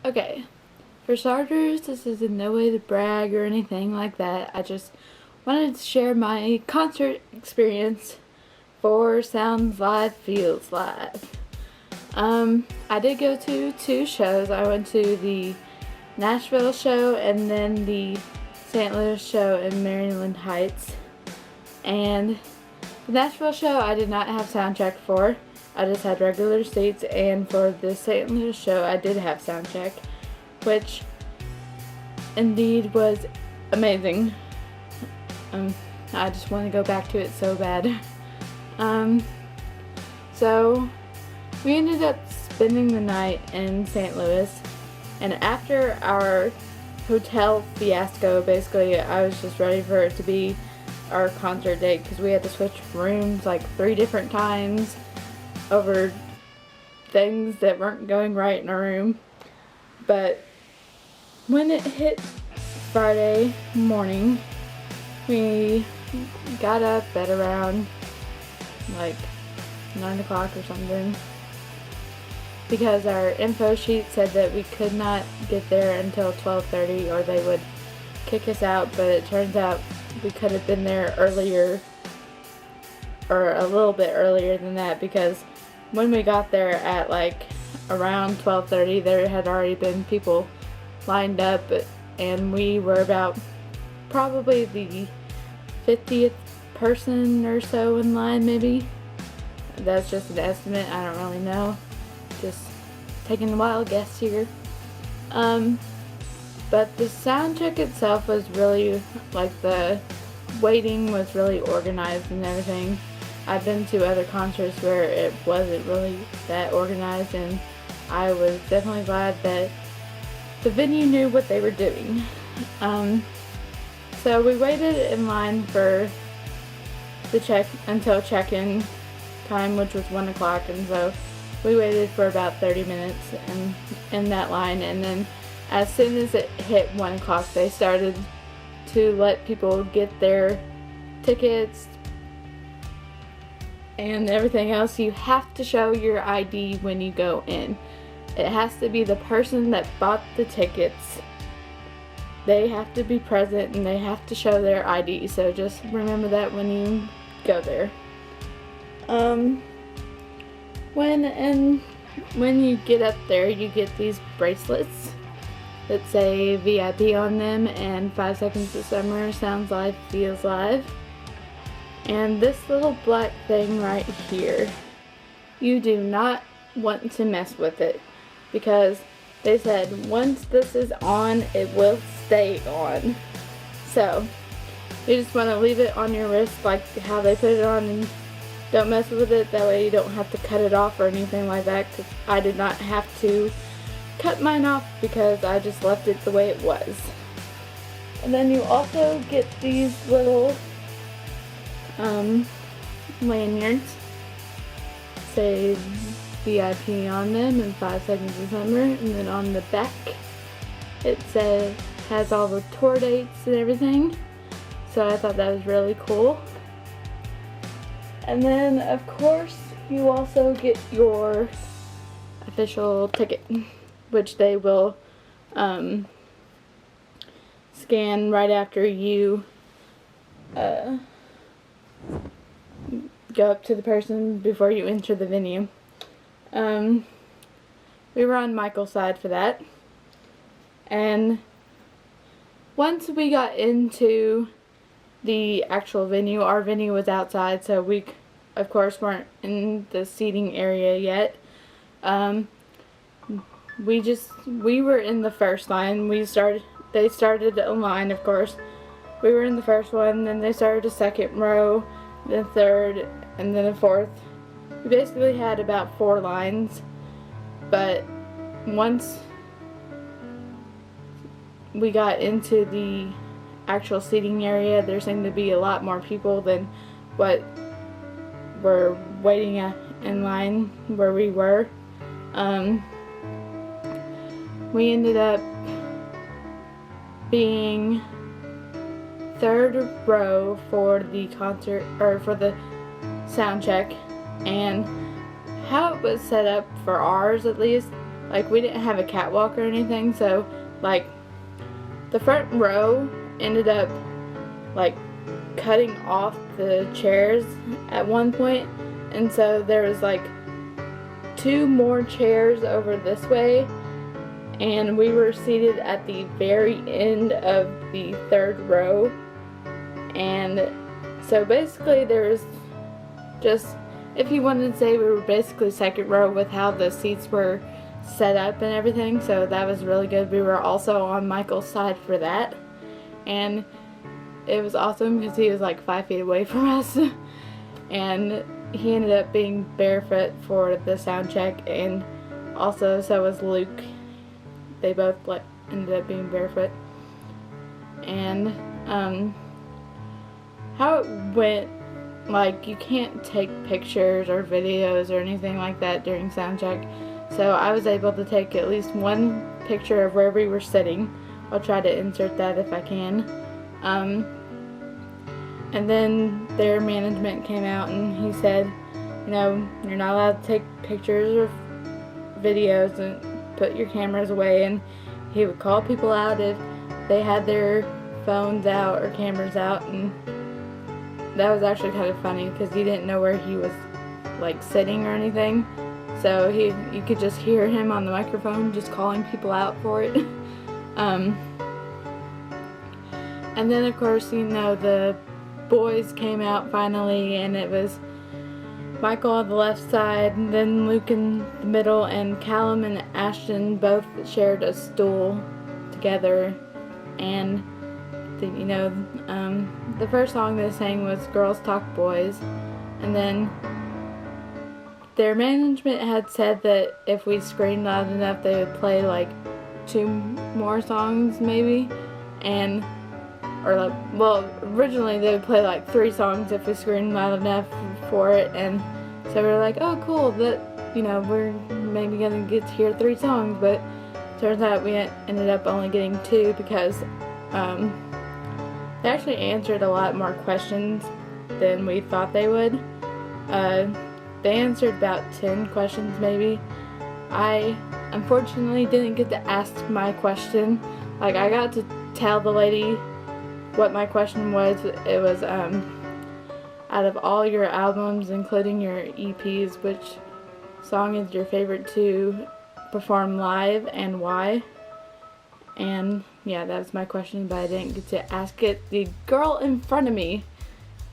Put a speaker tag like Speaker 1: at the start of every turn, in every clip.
Speaker 1: Okay, for starters, this is in no way to brag or anything like that. I just wanted to share my concert experience for Sounds Live, Feels Live. I did go to 2 shows. I went to the Nashville show and then the St. Louis show in Maryland Heights. And the Nashville show I did not have Soundcheck for. I just had regular seats, and for the St. Louis show I did have Soundcheck, which indeed was amazing. I just want to go back to it so bad. So we ended up spending the night in St. Louis, and after our hotel fiasco, basically I was just ready for it to be our concert date because we had to switch rooms like 3 different times over things that weren't going right in our room. But when it hit Friday morning, we got up at around like 9 o'clock or something because our info sheet said that we could not get there until 12:30 or they would kick us out, but it turns out we could have been there earlier, or a little bit earlier than that, because when we got there at like around 12:30 there had already been people lined up, and we were about probably the 50th person or so in line, maybe. That's just an estimate, I don't really know, just taking a wild guess here. But the sound check itself was really, like, the waiting was really organized and everything. I've been to other concerts where it wasn't really that organized, and I was definitely glad that the venue knew what they were doing. So we waited in line for the until check-in time, which was 1 o'clock, and so we waited for about 30 minutes in that line, and then as soon as it hit 1 o'clock they started to let people get their tickets and everything else. You have to show your ID when you go in. It has to be the person that bought the tickets. They have to be present and they have to show their ID, so just remember that when you go there. When you get up there, you get these bracelets that say VIP on them and 5 Seconds of Summer, Sounds Live, Feels Live. And this little black thing right here, you do not want to mess with it, because they said once this is on, it will stay on. So you just want to leave it on your wrist like how they put it on, and don't mess with it. That way you don't have to cut it off or anything like that, because I did not have to cut mine off because I just left it the way it was. And then you also get these little lanyards, say VIP on them and 5 Seconds of Summer, and then on the back it has all the tour dates and everything, so I thought that was really cool. And then of course you also get your official ticket, which they will scan right after you go up to the person before you enter the venue. We were on Michael's side for that, and once we got into the actual venue, our venue was outside, so we of course weren't in the seating area yet. We were in the first line. They started a line, of course. We were in the first one, then they started a second row, then third, and then a fourth. We basically had about 4 lines, but once we got into the actual seating area, there seemed to be a lot more people than what were waiting in line where we were. We ended up being 3rd row for the concert, or for the sound check, and how it was set up for ours, at least, like, we didn't have a catwalk or anything, so, like, the front row ended up, like, cutting off the chairs at one point, and so there was, like, 2 more chairs over this way, and we were seated at the very end of the 3rd row. And so basically there was just, if you wanted to say, we were basically 2nd row with how the seats were set up and everything, so that was really good. We were also on Michael's side for that, and it was awesome because he was like 5 feet away from us. And he ended up being barefoot for the sound check, and also so was Luke. They both ended up being barefoot. And how it went, like, you can't take pictures or videos or anything like that during sound check, so I was able to take at least one picture of where we were sitting. I'll try to insert that if I can. And then their management came out and he said, you know, you're not allowed to take pictures or videos, and put your cameras away. And he would call people out if they had their phones out or cameras out, and that was actually kind of funny because you didn't know where he was, like, sitting or anything, so you could just hear him on the microphone just calling people out for it. And then of course, you know, the boys came out finally, and it was Michael on the left side, and then Luke in the middle, and Callum and Ashton both shared a stool together. And the first song they sang was Girls Talk Boys, and then their management had said that if we screamed loud enough they would play like 2 more songs maybe, originally they would play like 3 songs if we screamed loud enough for it, and so we were like, oh cool, that, you know, we're maybe gonna get to hear 3 songs, but turns out we ended up only getting 2 because they actually answered a lot more questions than we thought they would. They answered about 10 questions maybe. I unfortunately didn't get to ask my question. Like, I got to tell the lady what my question was. It was, out of all your albums, including your EPs, which song is your favorite to perform live and why? And yeah, that was my question, but I didn't get to ask it. The girl in front of me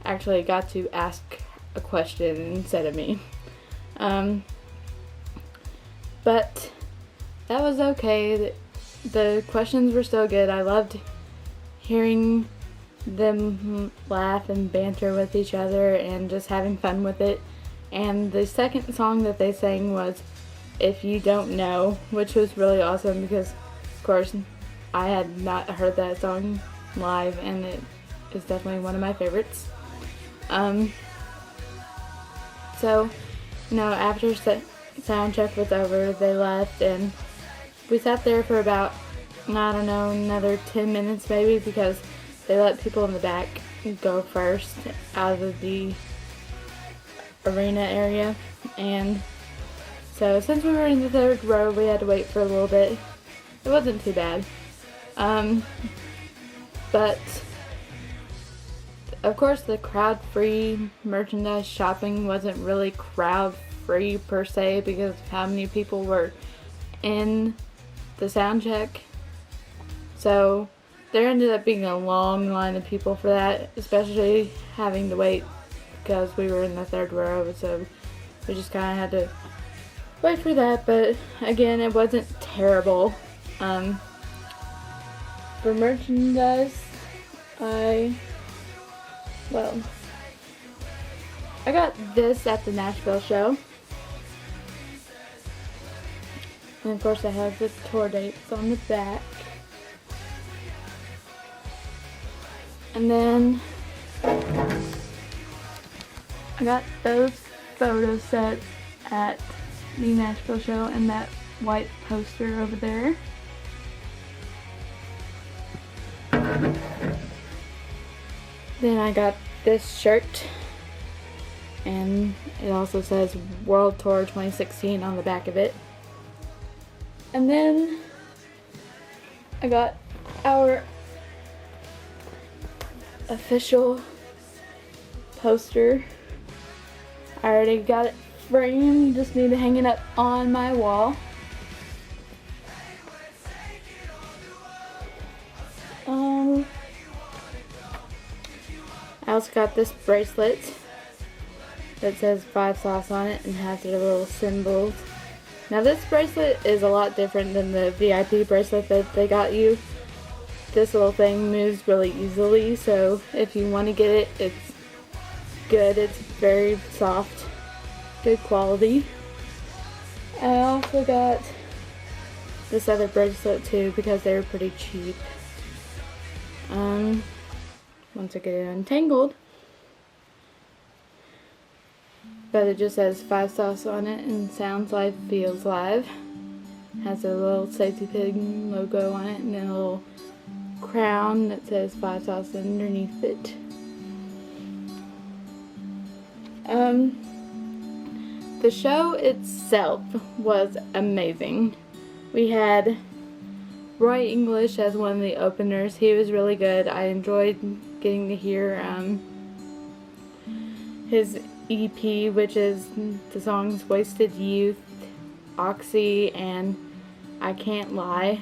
Speaker 1: actually got to ask a question instead of me. But that was okay. The questions were still good. I loved hearing them laugh and banter with each other and just having fun with it. And the second song that they sang was If You Don't Know, which was really awesome because, of course, I had not heard that song live, and it is definitely one of my favorites. So, you know, after Soundcheck was over, they left, and we sat there for about, I don't know, another 10 minutes maybe, because they let people in the back go first out of the arena area. And so since we were in the 3rd row, we had to wait for a little bit. It wasn't too bad. But of course the crowd-free merchandise shopping wasn't really crowd-free per se because of how many people were in the sound check. So there ended up being a long line of people for that, especially having to wait because we were in the 3rd row, so we just kind of had to wait for that. But again, it wasn't terrible. For merchandise, I got this at the Nashville show, and of course I have the tour dates on the back. And then I got those photo sets at the Nashville show and that white poster over there. Then I got this shirt, and it also says World Tour 2016 on the back of it. And then I got our official poster. I already got it framed, just need to hang it up on my wall. I also got this bracelet that says 5 sauce on it and has their little symbols. Now this bracelet is a lot different than the VIP bracelet that they got you. This little thing moves really easily, so if you want to get it, it's good. It's very soft, good quality. I also got this other bracelet too because they were pretty cheap. Once I get it untangled, but it just says 5 sauce on it and sounds live, feels live. Has a little safety pin logo on it and then a little crown that says 5 sauce underneath it. The show itself was amazing. We had Roy English as one of the openers. He was really good. I enjoyed getting to hear his EP, which is the songs Wasted Youth, Oxy, and I Can't Lie.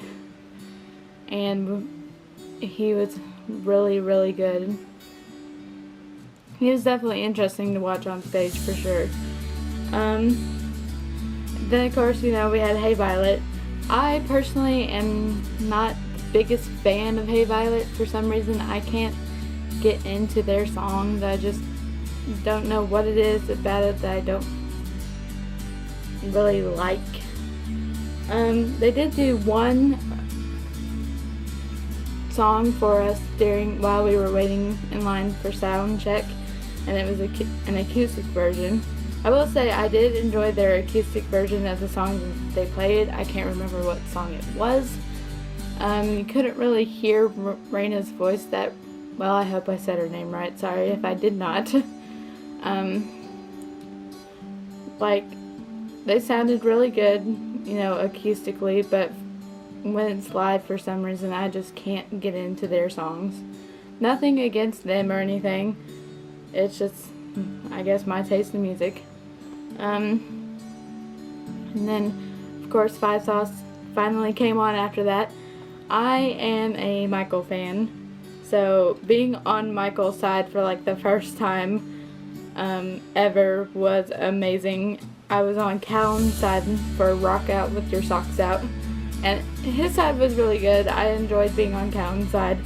Speaker 1: And he was really, really good. He was definitely interesting to watch on stage for sure. Then of course, we had Hey Violet. I personally am not the biggest fan of Hey Violet. For some reason, I can't get into their songs. I just don't know what it is about it that I don't really like. They did do one song for us while we were waiting in line for Soundcheck, and it was an acoustic version. I will say I did enjoy their acoustic version of the song that they played. I can't remember what song it was. You couldn't really hear Raina's voice that well. I hope I said her name right. Sorry if I did not. They sounded really good, acoustically, but when it's live, for some reason, I just can't get into their songs. Nothing against them or anything. It's just, I guess, my taste in music. And then, of course, 5 Sauce finally came on after that. I am a Michael fan, so being on Michael's side for the first time ever was amazing. I was on Callum's side for Rock Out With Your Socks Out, and his side was really good. I enjoyed being on Callum's side,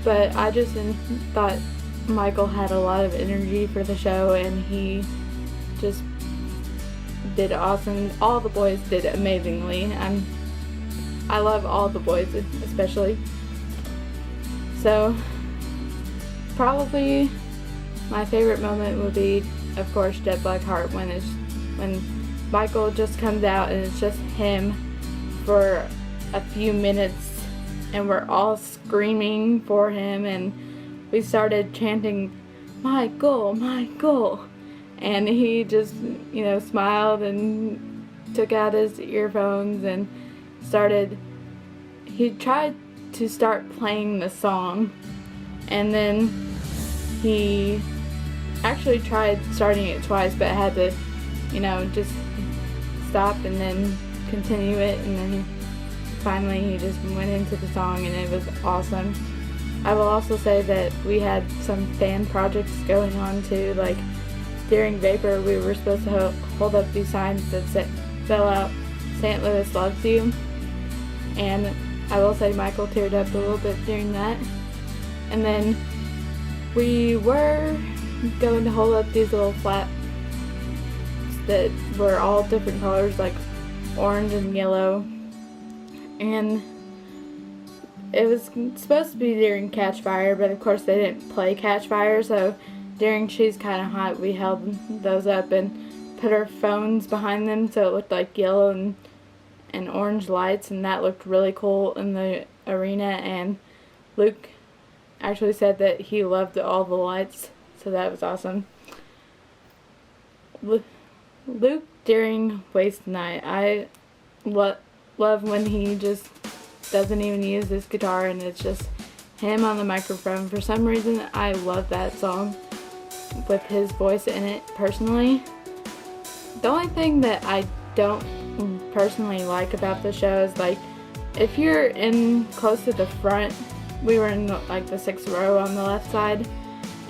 Speaker 1: but I just thought Michael had a lot of energy for the show, and he just did awesome. All the boys did amazingly. I love all the boys, especially. So probably my favorite moment would be, of course, Jet Black Heart, when Michael just comes out and it's just him for a few minutes and we're all screaming for him, and we started chanting, "Michael, Michael," and he just, smiled and took out his earphones and he tried to start playing the song, and then he actually tried starting it twice, but had to, just stop and then continue it, and then finally he just went into the song, and it was awesome. I will also say that we had some fan projects going on too. During Vapor, we were supposed to hold up these signs that spell out "St. Louis loves you," and I will say Michael teared up a little bit during that. And then we were going to hold up these little flaps that were all different colors, like orange and yellow, and it was supposed to be during Catch Fire, but of course they didn't play Catch Fire, so during She's Kinda Hot we held those up and put our phones behind them so it looked like yellow and orange lights, and that looked really cool in the arena. And Luke actually said that he loved all the lights, so that was awesome. Luke during Waste Night. I love when he just doesn't even use his guitar and it's just him on the microphone. For some reason, I love that song with his voice in it personally. The only thing that I don't personally like about the show is, like, if you're in close to the front, we were in like the 6th row on the left side,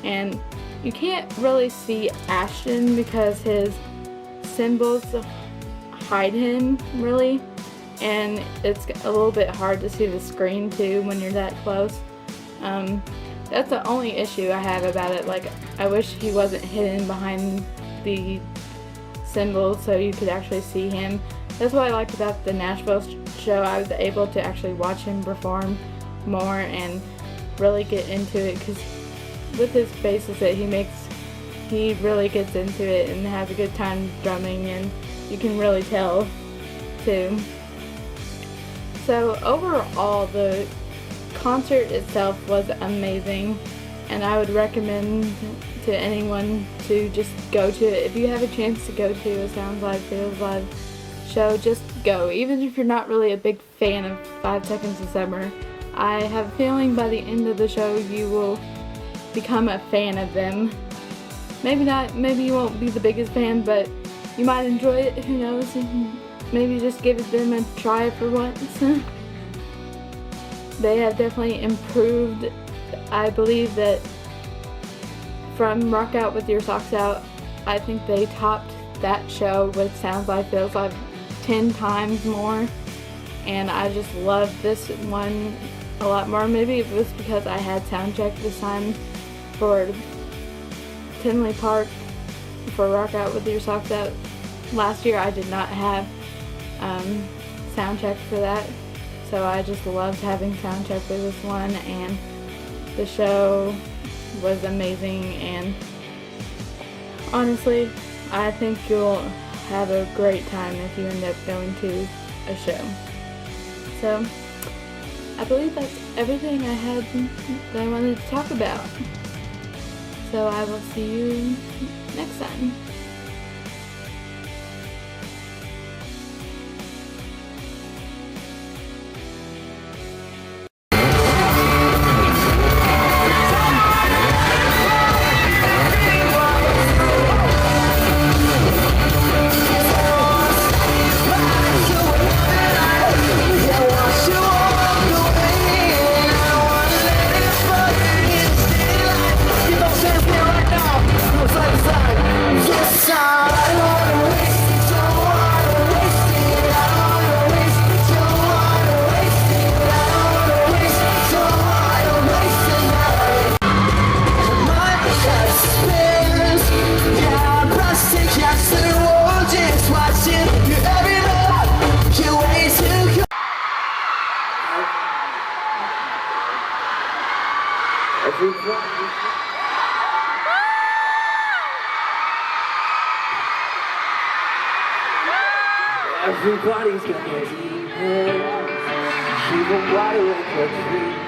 Speaker 1: and you can't really see Ashton because his cymbals hide him really, and it's a little bit hard to see the screen too when you're that close. That's the only issue I have about it. Like, I wish he wasn't hidden behind the cymbals so you could actually see him. That's what I liked about the Nashville show. I was able to actually watch him perform more and really get into it, because with his faces that he makes, he really gets into it and has a good time drumming, and you can really tell too. So overall, the concert itself was amazing, and I would recommend to anyone to just go to it. If you have a chance to go to a Sounds Live, Feels Live show, just go. Even if you're not really a big fan of 5 Seconds of Summer, I have a feeling by the end of the show you will become a fan of them. Maybe not, maybe you won't be the biggest fan, but you might enjoy it, who knows. Maybe just give them a try for once. They have definitely improved. I believe that from Rock Out With Your Socks Out, I think they topped that show with Sounds Like Feels Like 10 times more, and I just love this one a lot more. Maybe it was because I had Soundcheck this time for Tinley Park for Rock Out With Your Socks Out. Last year I did not have Soundcheck for that, so I just loved having Soundcheck for this one, and the show was amazing, and honestly, I think you'll have a great time if you end up going to a show. So, I believe that's everything I had that I wanted to talk about. So I will see you next time.
Speaker 2: Everybody's got their emails, even wide awake for 3